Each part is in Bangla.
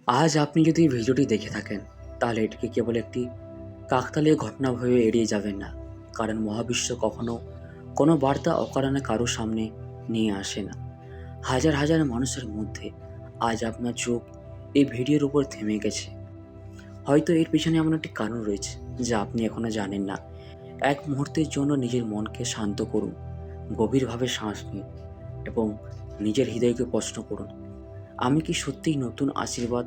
আজ আপনি যদি ভিডিওটি দেখে থাকেন তাহলে এটিকে কেবল একটি কাকতালীয় ঘটনা ভেবে এড়িয়ে যাবেন না। কারণ মহাবিশ্ব কখনো কোনো বার্তা অকারণে কারো সামনে নিয়ে আসে না। হাজার হাজার মানুষের মধ্যে আজ আপনার চোখ এই ভিডিওর উপর থেমে গেছে। হয়তো এর পিছনে এমন একটি কারণ রয়েছে যা আপনি এখনো জানেন না। এক মুহূর্তের জন্য নিজের মনকে শান্ত করুন, গভীরভাবে শ্বাস নিন এবং নিজের হৃদয়কে প্রশ্ন করুন, আমি কি সত্যিই নতুন আশীর্বাদ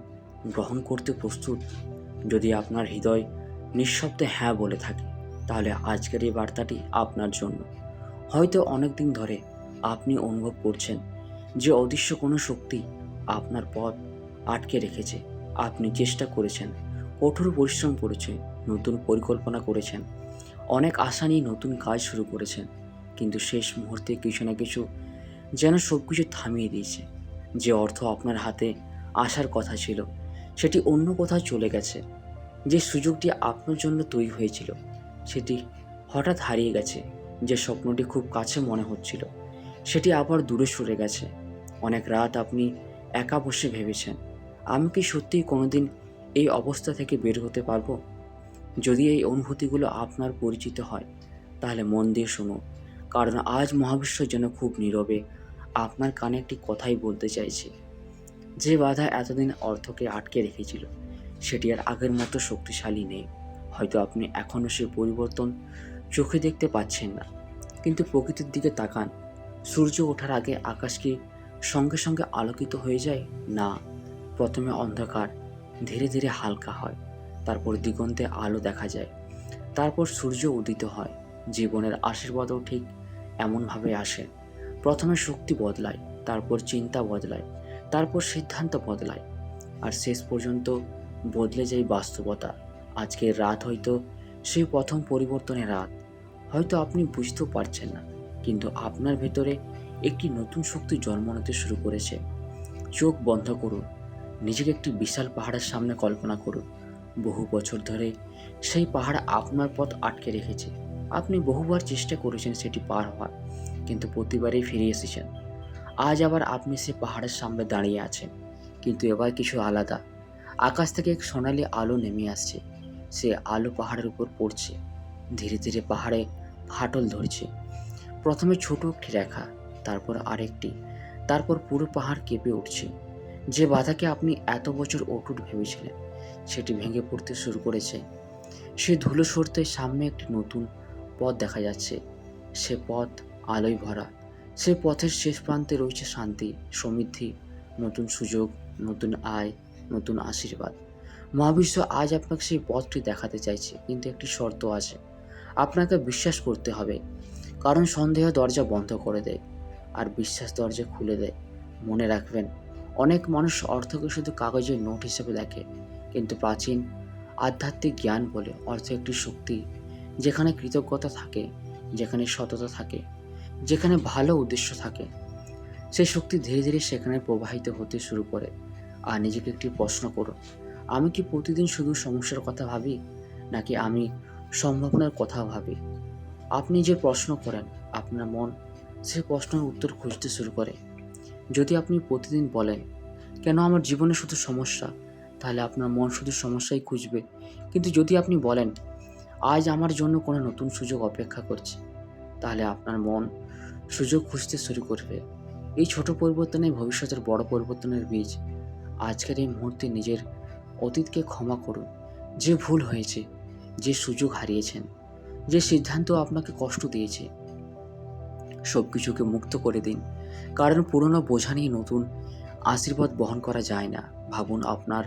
গ্রহণ করতে প্রস্তুত? যদি আপনার হৃদয় নিঃশব্দে হ্যাঁ বলে থাকে, তাহলে আজকের এই বার্তাটি আপনার জন্য। হয়তো অনেক দিন ধরে আপনি অনুভব করছেন যে অদৃশ্য কোনো শক্তি আপনার পথ আটকে রেখেছে। আপনি চেষ্টা করেছেন, কঠোর পরিশ্রম করেছেন, নতুন পরিকল্পনা করেছেন, অনেক আশা নিয়ে নতুন কাজ শুরু করেছেন, কিন্তু শেষ মুহূর্তে কিছু না কিছু যেন সব কিছু থামিয়ে দিয়েছে। যে অর্থ আপনার হাতে আসার কথা ছিল সেটি অন্য কোথাও চলে গেছে। যে সুযোগটি আপনার জন্য তৈরি হয়েছিল সেটি হঠাৎ হারিয়ে গেছে। যে স্বপ্নটি খুব কাছে মনে হচ্ছিল সেটি আবার দূরে সরে গেছে। অনেক রাত আপনি একা বসে ভেবেছেন, আমি কি সত্যিই কোনোদিন এই অবস্থা থেকে বের হতে পারবো? যদি এই অনুভূতিগুলো আপনার পরিচিত হয় তাহলে মন দিয়ে শুনুন, কারণ আজ মহাবিশ্ব যেন খুব নীরবে আপনার কানে একটি কথাই বলতে চাইছে। যে বাধা এতদিন অর্থকে আটকে রেখেছিল সেটি আর আগের মতো শক্তিশালী নেই। হয়তো আপনি এখনও সে পরিবর্তন চোখে দেখতে পাচ্ছেন না, কিন্তু প্রকৃতির দিকে তাকান। সূর্য ওঠার আগে আকাশ কি সঙ্গে সঙ্গে আলোকিত হয়ে যায়? না, প্রথমে অন্ধকার, ধীরে ধীরে হালকা হয়, তারপর দিগন্তে আলো দেখা যায়, তারপর সূর্য উদিত হয়। জীবনের আশীর্বাদও ঠিক এমনভাবে আসে। প্রথমে শক্তি বদলায়, তারপর চিন্তা বদলায়, তারপর সিদ্ধান্ত বদলায়, আর শেষ পর্যন্ত বদলে যায় বাস্তবতা। আজকের রাত হয়তো সেই প্রথম পরিবর্তনের রাত। হয়তো আপনি বুঝতেও পারছেন না, কিন্তু আপনার ভেতরে একটি নতুন শক্তি জন্ম নিতে শুরু করেছে। চোখ বন্ধ করুন, নিজেকে একটি বিশাল পাহাড়ের সামনে কল্পনা করুন। বহু বছর ধরে সেই পাহাড় আপনার পথ আটকে রেখেছে। আপনি বহুবার চেষ্টা করেছেন সেটি পার হওয়ার, কিন্তু প্রতিবারই ফিরে এসেছেন। আজ আবার আপনি সে পাহাড়ের সামনে দাঁড়িয়ে আছেন, কিন্তু এবার কিছু আলাদা। আকাশ থেকে এক সোনালি আলো নেমে আসছে। সে আলো পাহাড়ের উপর পড়ছে, ধীরে ধীরে পাহাড়ে ফাটল ধরছে। প্রথমে ছোট একটি রেখা, তারপর আরেকটি, তারপর পুরো পাহাড় কেঁপে উঠছে। যে বাধাকে আপনি এত বছর অটুট ভেবেছিলেন সেটি ভেঙে পড়তে শুরু করেছে। সে ধুলো সরতে সামনে একটি নতুন পথ দেখা যাচ্ছে। সে পথ আলোয় ভরা। সে পথের শেষ প্রান্তে রয়েছে শান্তি, সমৃদ্ধি, নতুন সুযোগ, নতুন আয়, নতুন আশীর্বাদ। মহাবিশ্ব আজ আপনাকে সেই পথটি দেখাতে চাইছে, কিন্তু একটি শর্ত আছে। আপনাকে বিশ্বাস করতে হবে, কারণ সন্দেহ দরজা বন্ধ করে দেয় আর বিশ্বাস দরজা খুলে দেয়। মনে রাখবেন, অনেক মানুষ অর্থকে শুধু কাগজের নোট হিসেবে দেখে, কিন্তু প্রাচীন আধ্যাত্মিক জ্ঞান বলে অর্থ একটি শক্তি। যেখানে কৃতজ্ঞতা থাকে, যেখানে সততা থাকে, যেখানে ভালো উদ্দেশ্য থাকে, সেই শক্তি ধীরে ধীরে সেখানে প্রবাহিত হতে শুরু করে। আর নিজেকে একটি প্রশ্ন করুন, আমি কি প্রতিদিন শুধু সমস্যার কথা ভাবি, নাকি আমি সম্ভাবনার কথা ভাবি? আপনি যে প্রশ্ন করেন, আপনার মন সেই প্রশ্নের উত্তর খুঁজতে শুরু করে। যদি আপনি প্রতিদিন বলেন, কেন আমার জীবনে শুধু সমস্যা, তাহলে আপনার মন শুধু সমস্যাই খুঁজবে। কিন্তু যদি আপনি বলেন, আজ আমার জন্য কোনো নতুন সুযোগ অপেক্ষা করছে, তাহলে আপনার মন সুযোগ খুঁজতে শুরু করবে। এই ছোট পরিবর্তনই ভবিষ্যতের বড় পরিবর্তনের বীজ। আজকের এই মুহূর্তে নিজের অতীতকে ক্ষমা করুন। যে ভুল হয়েছে, যে সুযোগ হারিয়েছেন, যে সিদ্ধান্ত আপনাকে কষ্ট দিয়েছে, সব কিছুকে মুক্ত করে দিন। কারণ পুরনো বোঝা নিয়ে নতুন আশীর্বাদ বহন করা যায় না। ভাবুন, আপনার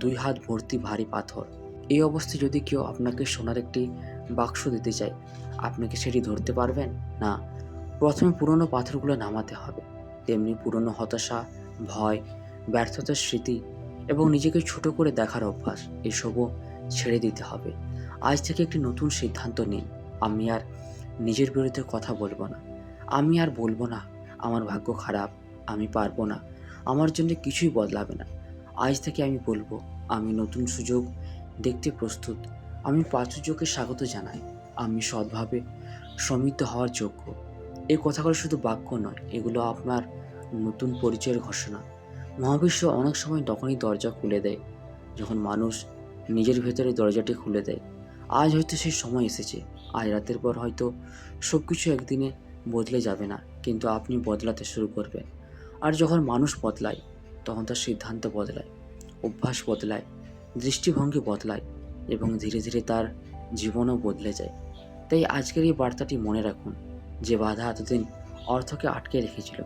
2 হাত ভর্তি ভারী পাথর। এই অবস্থায় যদি কেউ আপনাকে সোনার একটি বাক্স দিতে চায়, আপনি কি সেটি ধরতে পারবেন? না। প্রথমে পুরনো পাথরগুলো নামাতে হবে। তেমনি পুরনো হতাশা, ভয়, ব্যর্থতার স্মৃতি এবং নিজেকে ছোট করে দেখার অভ্যাস, এসবও ছেড়ে দিতে হবে। আজ থেকে একটি নতুন সিদ্ধান্ত নিন। আমি আর নিজের বিরুদ্ধে কথা বলবো না। আমি আর বলবো না আমার ভাগ্য খারাপ, আমি পারবো না, আমার জন্য কিছুই বদলাবে না। আজ থেকে আমি বলবো, আমি নতুন সুযোগ দেখতে প্রস্তুত। আমি প্রাচুর্যকে স্বাগত জানাই। আমি সৎভাবে সমৃদ্ধ হওয়ার যোগ্য। এই কথাগুলো শুধু বাক্য নয়, এগুলো আপনার নতুন পরিচয়ের ঘোষণা। মহাবিশ্ব অনেক সময় তখনই দরজা খুলে দেয় যখন মানুষ নিজের ভেতরে দরজাটি খুলে দেয়। আজ হয়তো সেই সময় এসেছে। আজ রাতের পর হয়তো সব কিছু একদিনে বদলে যাবে না, কিন্তু আপনি বদলাতে শুরু করবেন। আর যখন মানুষ বদলায় তখন তার সিদ্ধান্ত বদলায়, অভ্যাস বদলায়, দৃষ্টিভঙ্গি বদলায় এবং ধীরে ধীরে তার জীবনও বদলে যায়। তাই আজকের এই বার্তাটি মনে রাখুন, যে বাধা এতদিন অর্থকে আটকে রেখেছিল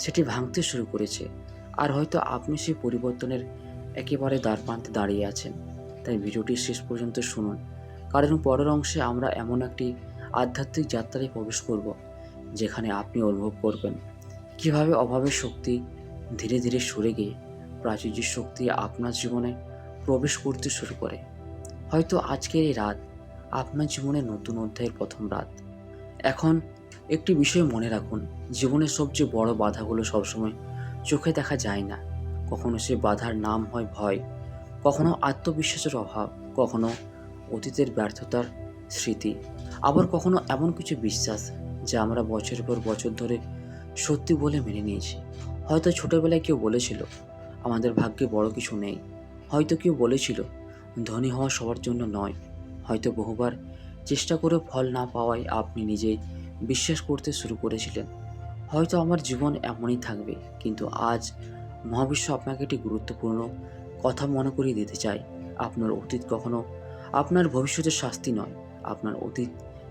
সেটি ভাঙতে শুরু করেছে। আর হয়তো আপনি সেই পরিবর্তনের একেবারে দ্বারপ্রান্তে দাঁড়িয়ে আছেন। তাই ভিডিওটি শেষ পর্যন্ত শুনুন, কারণ পরের অংশে আমরা এমন একটি আধ্যাত্মিক যাত্রায় প্রবেশ করব যেখানে আপনি অনুভব করবেন কিভাবে অভাবের শক্তি ধীরে ধীরে সরে গিয়ে প্রাচুর্যের শক্তি আপনার জীবনে প্রবেশ করতে শুরু করে। হয়তো আজকের এই রাত আপনার জীবনের নতুন অধ্যায়ের প্রথম রাত। এখন একটি বিষয় মনে রাখুন, জীবনের সবচেয়ে বড় বাধাগুলো সবসময় চোখে দেখা যায় না। কখনো সে বাধার নাম হয় ভয়, কখনো আত্মবিশ্বাসের অভাব, কখনো অতীতের ব্যর্থতার স্মৃতি, আবার কখনো এমন কিছু বিশ্বাস যা আমরা বছরের পর বছর ধরে সত্যি বলে মেনে নিয়েছি। হয়তো ছোটবেলায় কেউ বলেছিল আমাদের ভাগ্যে বড় কিছু নেই। হয়তো কেউ বলেছিল ধনী হওয়া সবার জন্য নয়। হয়তো বহুবার চেষ্টা করে ফল না পাওয়ায় আপনি নিজেই বিশ্বাস করতে শুরু করেছিলেন হয়তো আমার জীবন এমনই থাকবে। কিন্তু আজ মহাবিশ্ব আপনাকে একটি গুরুত্বপূর্ণ কথা মনে করিয়ে দিতে চায়। আপনার অতীত কখনো আপনার ভবিষ্যতের শাস্তি নয়। আপনার অতীত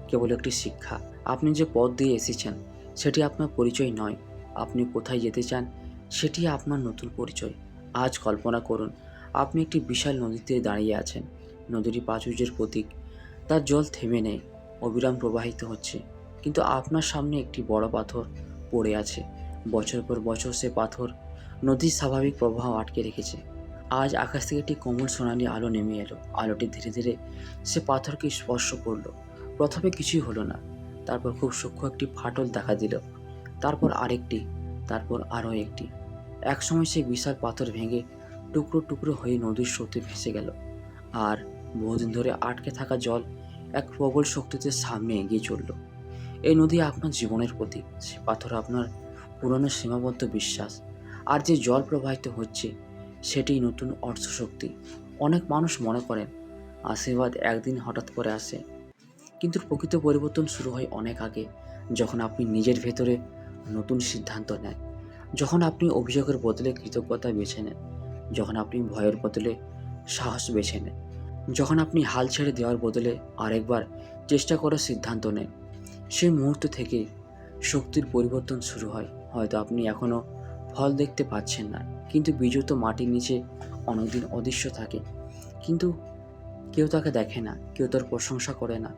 কেবল একটি শিক্ষা। আপনি যে পথ দিয়ে এসেছেন সেটি আপনার পরিচয় নয়। আপনি কোথায় যেতে চান সেটি আপনার নতুন পরিচয়। আজ কল্পনা করুন আপনি একটি বিশাল নদীতে দাঁড়িয়ে আছেন। নদীটি প্রাচুর্যের প্রতীক, তার জল থেমে নেই, অবিরাম প্রবাহিত হচ্ছে, কিন্তু আপনার সামনে একটি বড় পাথর পড়ে আছে। বছর পর বছর সে পাথর নদীর স্বাভাবিক প্রবাহ আটকে রেখেছে। আজ আকাশ থেকে একটি কোমল সোনালি আলো নেমে এলো। আলোটি ধীরে ধীরে সে পাথরকে স্পর্শ করলো। প্রথমে কিছুই হলো না, তারপর খুব সূক্ষ্ম একটি ফাটল দেখা দিল, তারপর আরেকটি, তারপর আরও একটি। একসময় সেই বিশাল পাথর ভেঙে টুকরো টুকরো হয়ে নদীর স্রোতে ভেসে গেল। আর বহুদিন ধরে আটকে থাকা জল এক প্রবল শক্তিতে সামনে এগিয়ে চলল। এই নদী আপনার জীবনের প্রতীক, সে পাথর আপনার পুরনো সীমাবদ্ধ বিশ্বাস, আর যে জল প্রবাহিত হচ্ছে সেটি নতুন অর্থশক্তি। অনেক মানুষ মনে করেন আশীর্বাদ একদিন হঠাৎ করে আসে, কিন্তু প্রকৃত পরিবর্তন শুরু হয় অনেক আগে, যখন আপনি নিজের ভেতরে নতুন সিদ্ধান্ত নেন, যখন আপনি অভিযোগের বদলে কৃতজ্ঞতা বেছে নেন, যখন আপনি ভয়ের বদলে সাহস বেছে নেন, যখন আপনি হাল ছেড়ে দেওয়ার বদলে আরেকবার চেষ্টা করার সিদ্ধান্ত নেন। সেই মুহূর্ত থেকে শক্তির পরিবর্তন শুরু হয়। হয়তো আপনি এখনও ফল দেখতে পাচ্ছেন না, কিন্তু বীজ তো মাটির নিচে অনেকদিন অদৃশ্য থাকে, কিন্তু কেউ তাকে দেখে না, কেউ তার প্রশংসা করে না।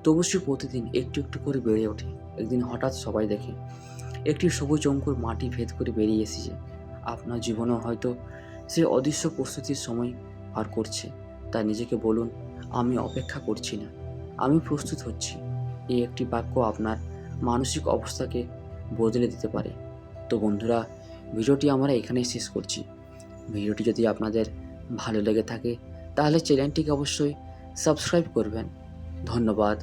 তবু সে প্রতিদিন একটু একটু করে বেড়ে ওঠে। একদিন হঠাৎ সবাই দেখে একটি সবুজ অঙ্কুর মাটি ভেদ করে বেরিয়ে এসেছে। আপনার জীবনেও হয়তো সে অদৃশ্য প্রস্তুতির সময় পার করছে। তাই নিজেকে বলুন, আমি অপেক্ষা করছি না, আমি প্রস্তুত হচ্ছি। এই একটি বাক্য আপনার মানসিক অবস্থাকে বদলে দিতে পারে। তো বন্ধুরা, ভিডিওটি আমরা এখানেই শেষ করছি। ভিডিওটি যদি আপনাদের ভালো লেগে থাকে তাহলে চ্যানেলটিকে অবশ্যই সাবস্ক্রাইব করবেন। ধন্যবাদ।